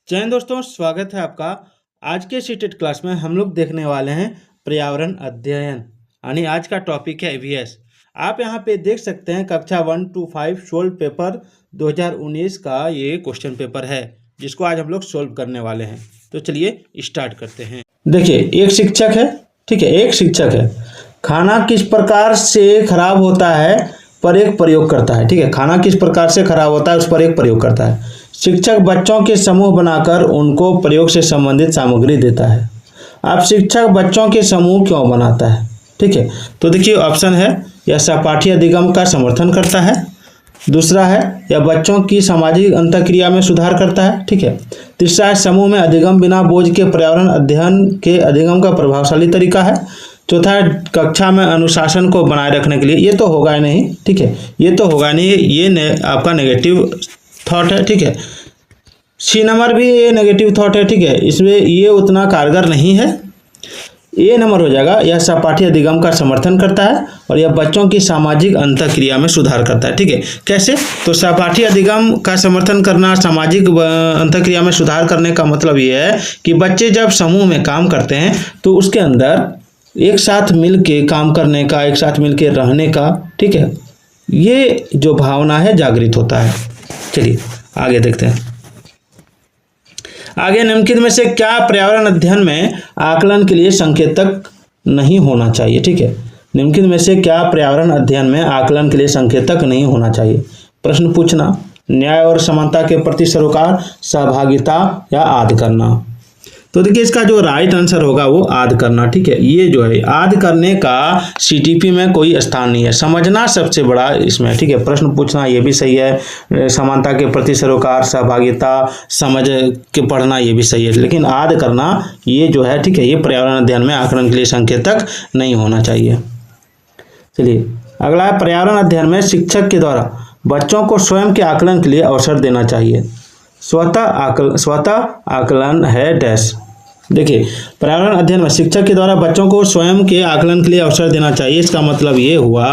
जय हिंद दोस्तों, स्वागत है आपका। आज के सीटेट क्लास में हम लोग देखने वाले हैं पर्यावरण अध्ययन, यानी आज का टॉपिक है ईवीएस। आप यहाँ पे देख सकते हैं कक्षा 1 to 5 सोल्व पेपर 2019 का ये क्वेश्चन पेपर है, जिसको आज हम लोग सोल्व करने वाले हैं। तो चलिए स्टार्ट करते हैं। देखिए, एक शिक्षक है, ठीक है, एक शिक्षक है। खाना किस प्रकार से खराब होता है पर एक प्रयोग करता है, ठीक है। खाना किस प्रकार से खराब होता है उस पर एक प्रयोग करता है। शिक्षक बच्चों के समूह बनाकर उनको प्रयोग से संबंधित सामग्री देता है। अब शिक्षक बच्चों के समूह क्यों बनाता है, ठीक है। तो देखिए ऑप्शन है, यह सहपाठी अधिगम का समर्थन करता है। दूसरा है, यह बच्चों की सामाजिक अंतःक्रिया में सुधार करता है, ठीक है। तीसरा है, समूह में अधिगम बिना बोझ के पर्यावरण अध्ययन के अधिगम का प्रभावशाली तरीका है। चौथा है, कक्षा में अनुशासन को बनाए रखने के लिए। ये तो होगा ही नहीं, ठीक है, ये तो होगा नहीं, ये आपका नेगेटिव थॉट है, ठीक है। सी नंबर भी ये नेगेटिव थॉट है, ठीक है, इसमें ये उतना कारगर नहीं है। ए नंबर हो जाएगा, यह सहपाठी अधिगम का समर्थन करता है और यह बच्चों की सामाजिक अंतःक्रिया में सुधार करता है, ठीक है। कैसे? तो सहपाठी अधिगम का समर्थन करना, सामाजिक अंतःक्रिया में सुधार करने का मतलब ये है कि बच्चे जब समूह में काम करते हैं तो उसके अंदर एक साथ मिल के काम करने का, एक साथ मिल के रहने का, ठीक है, ये जो भावना है जागृत होता है। चलिए आगे देखते हैं। आगे निम्नलिखित में से क्या पर्यावरण अध्ययन में आकलन के लिए संकेतक नहीं होना चाहिए, ठीक है। निम्नलिखित में से क्या पर्यावरण अध्ययन में आकलन के लिए संकेतक नहीं होना चाहिए। प्रश्न पूछना, न्याय और समानता के प्रति सरोकार, सहभागिता या आदि करना। तो देखिए इसका जो राइट आंसर होगा वो आदि करना, ठीक है। ये जो है आदि करने का सीटीपी में कोई स्थान नहीं है। समझना सबसे बड़ा इसमें, ठीक है। प्रश्न पूछना ये भी सही है, समानता के प्रति सरोकार, सहभागिता, समझ के पढ़ना ये भी सही है, लेकिन आदि करना ये जो है, ठीक है, ये पर्यावरण अध्ययन में आकलन के लिए संकेतक नहीं होना चाहिए। चलिए अगला है, पर्यावरण अध्ययन में शिक्षक के द्वारा बच्चों को स्वयं के आकलन के लिए अवसर देना चाहिए। स्वतः आकलन है डैश। देखिए, पर्यावरण अध्ययन में शिक्षक के द्वारा बच्चों को स्वयं के आकलन के लिए अवसर देना चाहिए। इसका मतलब ये हुआ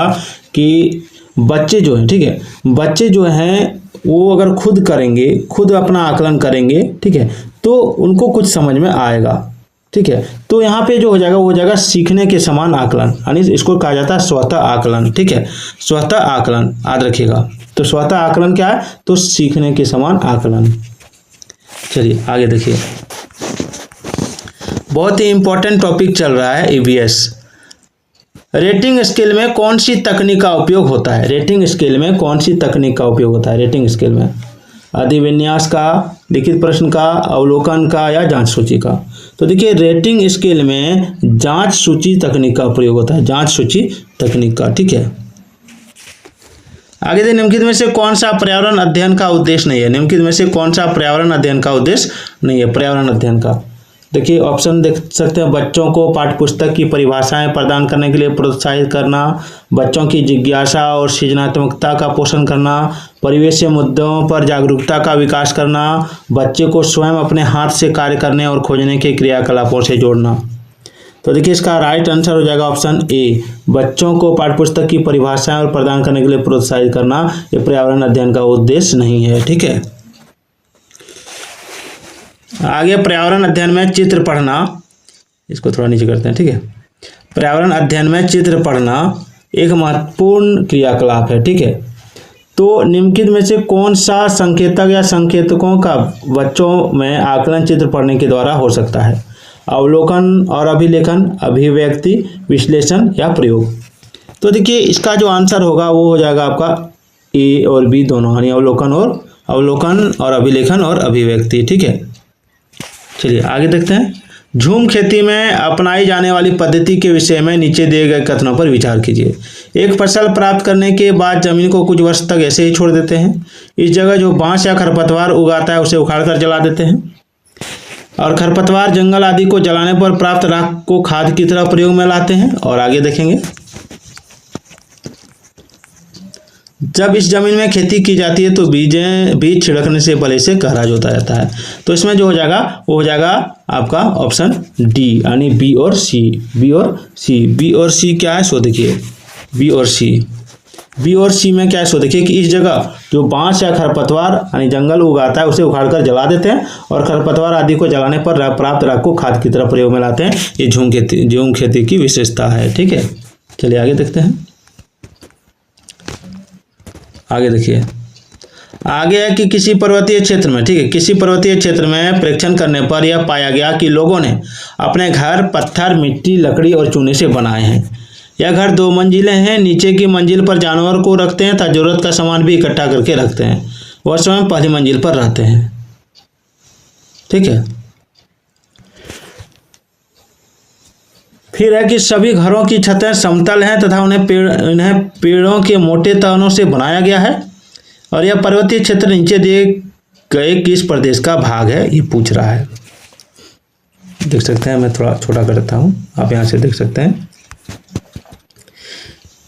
कि बच्चे जो हैं, ठीक है, बच्चे जो हैं वो अगर खुद करेंगे, खुद अपना आकलन करेंगे, ठीक है, तो उनको कुछ समझ में आएगा, ठीक है। तो यहाँ पे जो हो जाएगा वो हो जाएगा सीखने के समान आकलन, यानी इसको कहा जाता है स्वतः आकलन, ठीक है। स्वतः आकलन याद रखिएगा। तो स्वतः आकलन क्या है? तो सीखने के समान आकलन। चलिए आगे देखिए, बहुत ही इंपॉर्टेंट टॉपिक चल रहा है ईवीएस। रेटिंग स्केल में कौन सी तकनीक का उपयोग होता है? रेटिंग स्केल में कौन सी तकनीक का उपयोग होता है? रेटिंग स्केल में अधिविन्यास का, लिखित प्रश्न का, अवलोकन का या जांच सूची का। तो देखिए रेटिंग स्केल में जांच सूची तकनीक का प्रयोग होता है, जांच सूची तकनीक का, ठीक है। आगे देखिए, निम्नलिखित में से कौन सा पर्यावरण अध्ययन का उद्देश्य नहीं है? निम्नलिखित में से कौन सा पर्यावरण अध्ययन का उद्देश्य नहीं है? पर्यावरण अध्ययन का देखिए ऑप्शन देख सकते हैं, बच्चों को पाठ्यपुस्तक की परिभाषाएं प्रदान करने के लिए प्रोत्साहित करना, बच्चों की जिज्ञासा और सृजनात्मकता का पोषण करना, परिवेशीय मुद्दों पर जागरूकता का विकास करना, बच्चे को स्वयं अपने हाथ से कार्य करने और खोजने के क्रियाकलापों से जोड़ना। तो देखिए इसका राइट आंसर हो जाएगा ऑप्शन ए, बच्चों को पाठ्यपुस्तक की परिभाषाएं और प्रदान करने के लिए प्रोत्साहित करना, ये पर्यावरण अध्ययन का उद्देश्य नहीं है, ठीक है। आगे पर्यावरण अध्ययन में चित्र पढ़ना, इसको थोड़ा नीचे करते हैं, ठीक है। पर्यावरण अध्ययन में चित्र पढ़ना एक महत्वपूर्ण क्रियाकलाप है, ठीक है। तो निम्नलिखित में से कौन सा संकेतक या संकेतकों का बच्चों में आकलन चित्र पढ़ने के द्वारा हो सकता है? अवलोकन और अभिलेखन, अभिव्यक्ति, विश्लेषण या प्रयोग। तो देखिए इसका जो आंसर होगा वो हो जाएगा आपका ए और बी दोनों, यानी अवलोकन और अभिलेखन और अभिव्यक्ति, ठीक है। चलिए आगे देखते हैं। झूम खेती में अपनाई जाने वाली पद्धति के विषय में नीचे दिए गए कथनों पर विचार कीजिए। एक फसल प्राप्त करने के बाद जमीन को कुछ वर्ष तक ऐसे ही छोड़ देते हैं। इस जगह जो बांस या खरपतवार उगाता है उसे उखाड़कर जला देते हैं, और खरपतवार, जंगल आदि को जलाने पर प्राप्त राख को खाद की तरह प्रयोग में लाते हैं। और आगे देखेंगे, जब इस जमीन में खेती की जाती है तो बीज छिड़कने से भले से गहरा जोता जाता है। तो इसमें जो हो जाएगा वो हो जाएगा आपका ऑप्शन डी, यानी बी और सी। बी और सी क्या है? सो देखिए बी और सी, बी और सी में क्या सो देखिए कि इस जगह जो बांस या खरपतवार यानी जंगल उगाता है उसे उखाड़कर जला देते हैं और खरपतवार आदि को जलाने पर प्राप्त राख को खाद की तरह प्रयोग में लाते हैं। ये झूम खेती की विशेषता है। ठीक है, चलिए आगे देखते हैं। आगे देखिए, आगे है कि किसी पर्वतीय क्षेत्र में, ठीक है, किसी पर्वतीय क्षेत्र में परीक्षण करने पर यह पाया गया कि लोगों ने अपने घर पत्थर, मिट्टी, लकड़ी और चूने से बनाए हैं। यह घर 2 मंजिलें हैं। नीचे की मंजिल पर जानवर को रखते हैं तथा जरूरत का सामान भी इकट्ठा करके रखते हैं। वह स्वयं पहली मंजिल पर रहते हैं। ठीक है, फिर है कि सभी घरों की छतें समतल हैं तथा इन्हें पेड़ों के मोटे तनों से बनाया गया है। और यह पर्वतीय क्षेत्र नीचे दिए गए किस प्रदेश का भाग है, ये पूछ रहा है। देख सकते हैं, मैं थोड़ा छोटा कर देता हूँ, आप यहाँ से देख सकते हैं।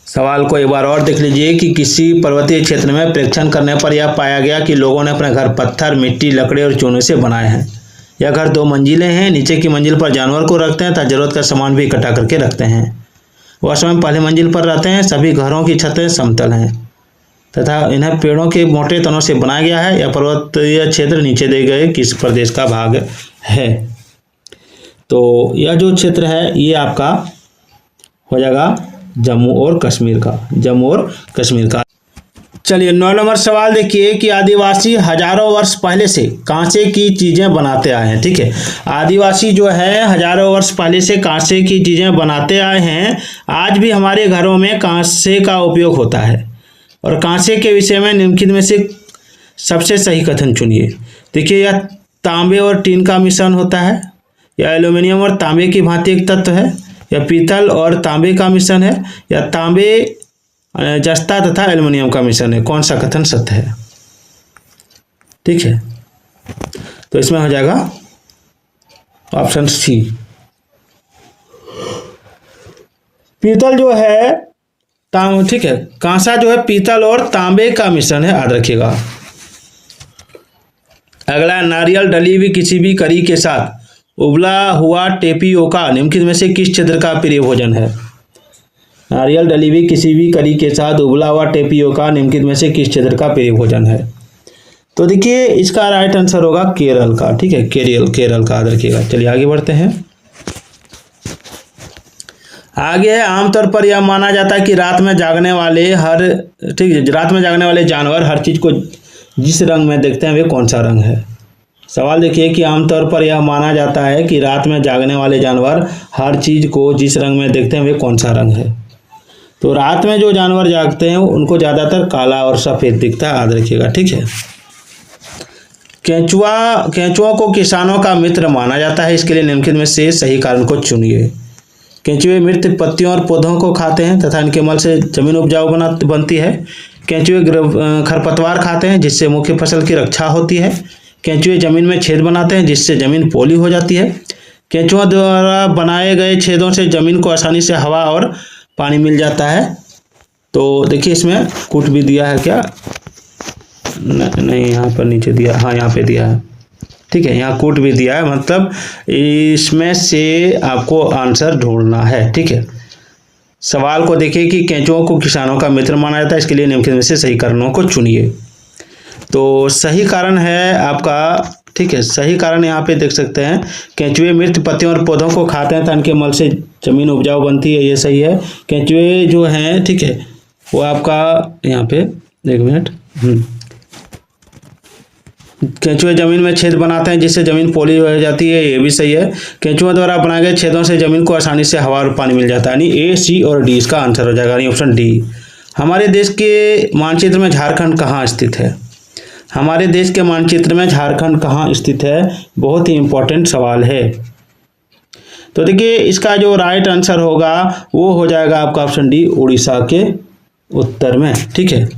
सवाल को एक बार और देख लीजिए कि किसी पर्वतीय क्षेत्र में परीक्षण करने पर यह पाया गया कि लोगों ने अपने घर पत्थर, मिट्टी, लकड़ी और चूने से बनाए हैं। यह घर 2 मंजिलें हैं। नीचे की मंजिल पर जानवर को रखते हैं तथा जरूरत का सामान भी इकट्ठा करके रखते हैं। वह स्वयं पहली मंजिल पर रहते हैं। सभी घरों की छतें समतल हैं तथा इन्हें पेड़ों के मोटे तनों से बनाया गया है। यह पर्वतीय क्षेत्र नीचे दिए गए किस प्रदेश का भाग है। तो यह जो क्षेत्र है ये आपका हो जाएगा जम्मू और कश्मीर का, जम्मू और कश्मीर का। चलिए 9 नंबर सवाल देखिए कि आदिवासी हजारों वर्ष पहले से कांसे की चीजें बनाते आए हैं। ठीक है, आदिवासी जो है हजारों वर्ष पहले से कांसे की चीजें बनाते आए हैं। आज भी हमारे घरों में कांसे का उपयोग होता है। और कांसे के विषय में निम्नलिखित में से सबसे सही कथन चुनिए। देखिए, यह तांबे और टीन का मिश्रण होता है, या एल्यूमिनियम और तांबे की भांति एक तत्व है, या पीतल और तांबे का मिश्रण है, या तांबे, जस्ता तथा एल्यूमिनियम का मिश्रण है। कौन सा कथन सत्य है? ठीक है, तो इसमें हो जाएगा ऑप्शन सी। पीतल जो है ठीक है, कांसा जो है पीतल और तांबे का मिश्रण है, याद रखिएगा। अगला, नारियल डली हुई किसी भी करी के साथ उबला हुआ टेपियोका निम्नलिखित में से किस क्षेत्र का प्रिय भोजन है? नारियल डली हुई किसी भी करी के साथ उबला हुआ टेपियोका निम्नलिखित में से किस क्षेत्र का प्रिय भोजन है? तो देखिए इसका राइट आंसर होगा केरल का। ठीक है, केरल का, याद रखिएगा। चलिए आगे बढ़ते हैं। आगे है, आमतौर पर यह माना जाता है कि रात में जागने वाले जानवर हर चीज को जिस रंग में देखते हैं वे कौन सा रंग है? सवाल देखिए कि आमतौर पर यह माना जाता है कि रात में जागने वाले जानवर हर चीज को जिस रंग में देखते हैं वे कौन सा रंग है? तो रात में जो जानवर जागते हैं उनको ज्यादातर काला और सफेद दिखता है, याद रखिएगा। ठीक है, केंचुआ को किसानों का मित्र माना जाता है। इसके लिए निम्नलिखित में से सही कारण को चुनिए। केंचुए मृत पत्तियों और पौधों को खाते हैं तथा इनके मल से जमीन उपजाऊ बनती है। केंचुए खरपतवार खाते हैं जिससे मुख्य फसल की रक्षा होती है। केंचुए जमीन में छेद बनाते हैं जिससे जमीन पोली हो जाती है। केंचुओं द्वारा बनाए गए छेदों से जमीन को आसानी से हवा और पानी मिल जाता है। तो देखिए इसमें कूट भी दिया है क्या? नहीं, यहाँ पर नीचे दिया, हाँ यहाँ पे दिया है। ठीक है, यहाँ कूट भी दिया है, मतलब इसमें से आपको आंसर ढूंढना है। ठीक है, सवाल को देखिए कि केंचुओं को किसानों का मित्र माना जाता है। इसके लिए निम्नलिखित में से सही कारणों को चुनिए। तो सही कारण है आपका, ठीक है, सही कारण यहाँ पे देख सकते हैं, केंचुए मृत पत्तियों और पौधों को खाते हैं तो इनके मल से जमीन उपजाऊ बनती है, ये सही है। केंचुए जो हैं, ठीक है, वो आपका यहाँ पे 1 मिनट, केंचुए जमीन में छेद बनाते हैं जिससे जमीन पोली हो जाती है, ये भी सही है। केंचुओं द्वारा बनाए गए छेदों से जमीन को आसानी से हवा और पानी मिल जाता है, यानी ए, सी और डी इसका आंसर हो जाएगा, यानी ऑप्शन डी। हमारे देश के मानचित्र में झारखंड कहाँ स्थित है? हमारे देश के मानचित्र में झारखंड कहाँ स्थित है? बहुत ही इंपॉर्टेंट सवाल है। तो देखिए इसका जो राइट आंसर होगा वो हो जाएगा आपका ऑप्शन डी, उड़ीसा के उत्तर में। ठीक है,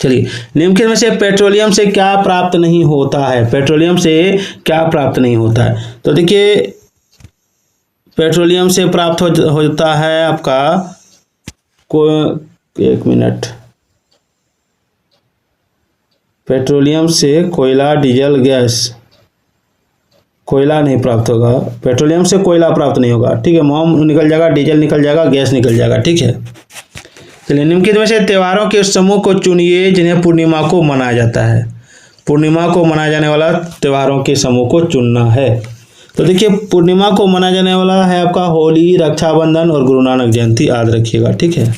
चलिए निम्नलिखित में से पेट्रोलियम से क्या प्राप्त नहीं होता है? पेट्रोलियम से क्या प्राप्त नहीं होता है? तो देखिए पेट्रोलियम से प्राप्त होता है आपका एक मिनट, पेट्रोलियम से कोयला, डीजल, गैस, कोयला नहीं प्राप्त होगा। पेट्रोलियम से कोयला प्राप्त नहीं होगा। ठीक है, मोम निकल जाएगा, डीजल निकल जाएगा, गैस निकल जाएगा। ठीक है, चलिए, निम्नलिखित में से त्योहारों के उस समूह को चुनिए जिन्हें पूर्णिमा को मनाया जाता है। पूर्णिमा को मनाया जाने वाला त्योहारों के समूह को चुनना है। तो देखिए, पूर्णिमा को मनाया जाने वाला है आपका होली, रक्षाबंधन और गुरु नानक जयंती, याद रखिएगा, ठीक है।